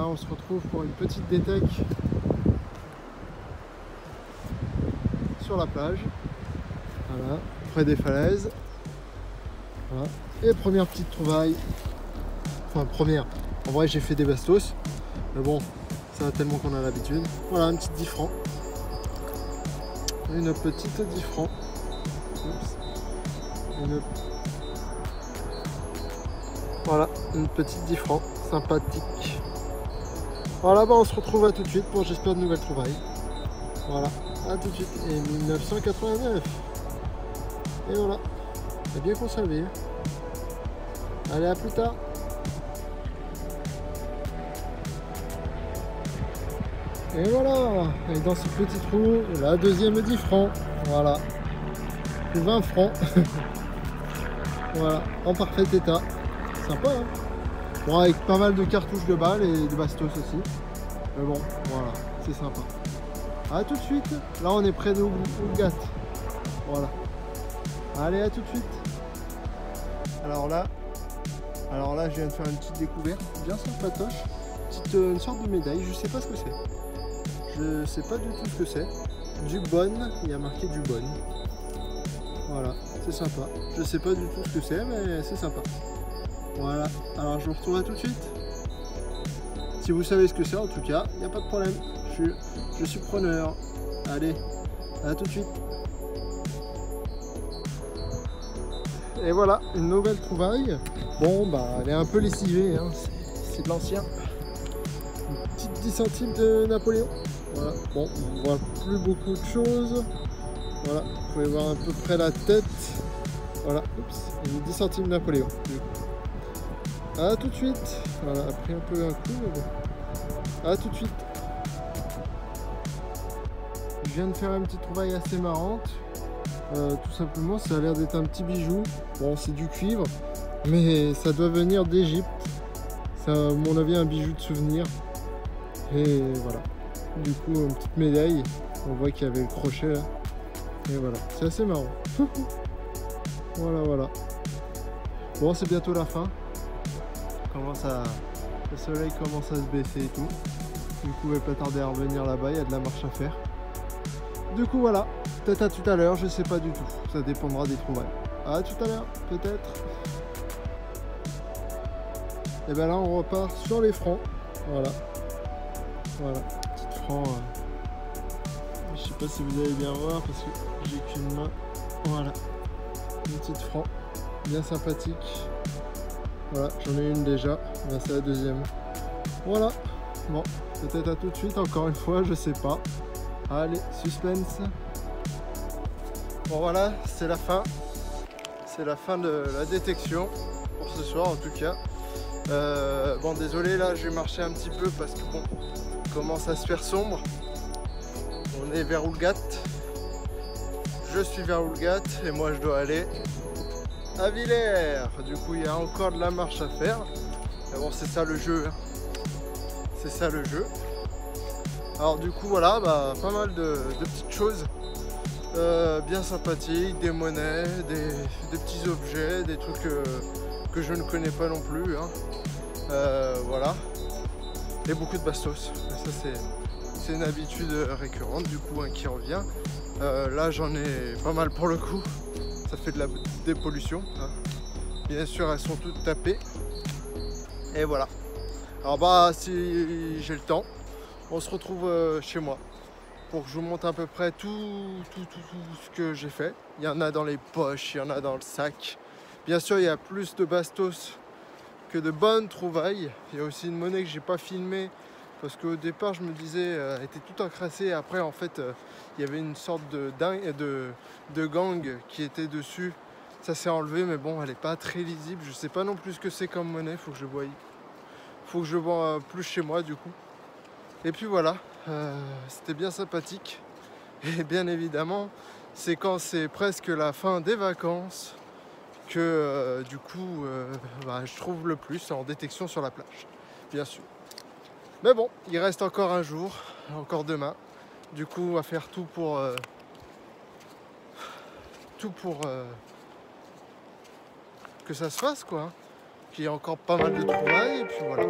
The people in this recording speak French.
on se retrouve pour une petite détec sur la plage. Voilà, près des falaises. Voilà. Et première petite trouvaille. Enfin, première. En vrai, j'ai fait des bastos. Mais bon, ça va tellement qu'on a l'habitude. Voilà, une petite 10 francs. Une petite 10 francs. Voilà, une petite 10 francs. Sympathique. Voilà, bah on se retrouve à tout de suite pour, j'espère, de nouvelles trouvailles. Voilà, à tout de suite. Et 1989. Et voilà, c'est bien conservé. Allez, à plus tard. Et voilà, et dans ce petit trou, la deuxième 10 francs. Voilà, 20 francs. Voilà, en parfait état. Sympa, hein. Bon, avec pas mal de cartouches de balles et de bastos aussi. Mais bon, voilà, c'est sympa. A tout de suite. Là, on est près de Oulgat. Voilà. Allez, à tout de suite. Alors là, je viens de faire une petite découverte bien sympatoche. Une sorte de médaille, je sais pas ce que c'est. Je sais pas du tout ce que c'est. Du bonne, il y a marqué du bonne. Voilà, c'est sympa. Je sais pas du tout ce que c'est, mais c'est sympa. Voilà, alors je vous retrouve à tout de suite. Si vous savez ce que c'est, en tout cas, il n'y a pas de problème. Je suis preneur. Allez, à tout de suite. Et voilà, une nouvelle trouvaille. Bon, bah, elle est un peu lessivée, hein. C'est de l'ancien. Une petite 10 centimes de Napoléon. Voilà, bon, on voit plus beaucoup de choses. Voilà, vous pouvez voir à peu près la tête. Voilà, oups, une 10 centimes de Napoléon. A tout de suite. Voilà, a pris un peu un coup, mais bon. A tout de suite. Je viens de faire une petite trouvaille assez marrante. Tout simplement, ça a l'air d'être un petit bijou. Bon, c'est du cuivre, mais ça doit venir d'Égypte. C'est à mon avis un bijou de souvenir. Et voilà. Du coup, une petite médaille. On voit qu'il y avait le crochet là. Et voilà, c'est assez marrant. Voilà, voilà. Bon, c'est bientôt la fin. Le soleil commence à se baisser et tout. Du coup, il va pas tarder à revenir là-bas, il y a de la marche à faire. Du coup, voilà. Peut-être à tout à l'heure, je sais pas du tout. Ça dépendra des trouvailles. À tout à l'heure, peut-être. Et bien là, on repart sur les francs. Voilà. Voilà. Petite franc. Je sais pas si vous allez bien voir parce que j'ai qu'une main. Voilà. Une petite franc. Bien sympathique. Voilà, j'en ai une déjà, ben, c'est la deuxième. Voilà, bon, peut-être à tout de suite, encore une fois, je sais pas. Allez, suspense. Bon voilà, c'est la fin. C'est la fin de la détection, pour ce soir en tout cas. Bon, désolé, là, je vais marcher un petit peu parce que bon, il commence à se faire sombre. On est vers Oulgat. Je suis vers Oulgat et moi je dois aller à Villers. Du coup, il y a encore de la marche à faire. Mais bon, c'est ça le jeu. Hein. C'est ça le jeu. Alors du coup, voilà, bah, pas mal de petites choses bien sympathiques, des monnaies, des petits objets, des trucs que je ne connais pas non plus. Hein. Voilà. Et beaucoup de bastos. Ça, c'est une habitude récurrente, du coup, hein, qui revient. Là, j'en ai pas mal pour le coup. Ça fait de la dépollution. Hein. Bien sûr, elles sont toutes tapées. Et voilà. Alors bah, si j'ai le temps, on se retrouve chez moi pour que je vous montre à peu près tout ce que j'ai fait. Il y en a dans les poches, il y en a dans le sac. Bien sûr, il y a plus de bastos que de bonnes trouvailles. Il y a aussi une monnaie que j'ai pas filmée parce qu'au départ, je me disais, elle était tout encrassée. Après, en fait, il y avait une sorte de gang qui était dessus. Ça s'est enlevé, mais bon, elle n'est pas très lisible. Je sais pas non plus ce que c'est comme monnaie. Faut que je vois plus chez moi, du coup. Et puis voilà, c'était bien sympathique. Et bien évidemment, c'est quand c'est presque la fin des vacances que du coup, je trouve le plus en détection sur la plage, bien sûr. Mais bon, il reste encore un jour, encore demain. Du coup, on va faire tout pour que ça se fasse, quoi. Puis il y a encore pas mal de trouvailles, et puis voilà.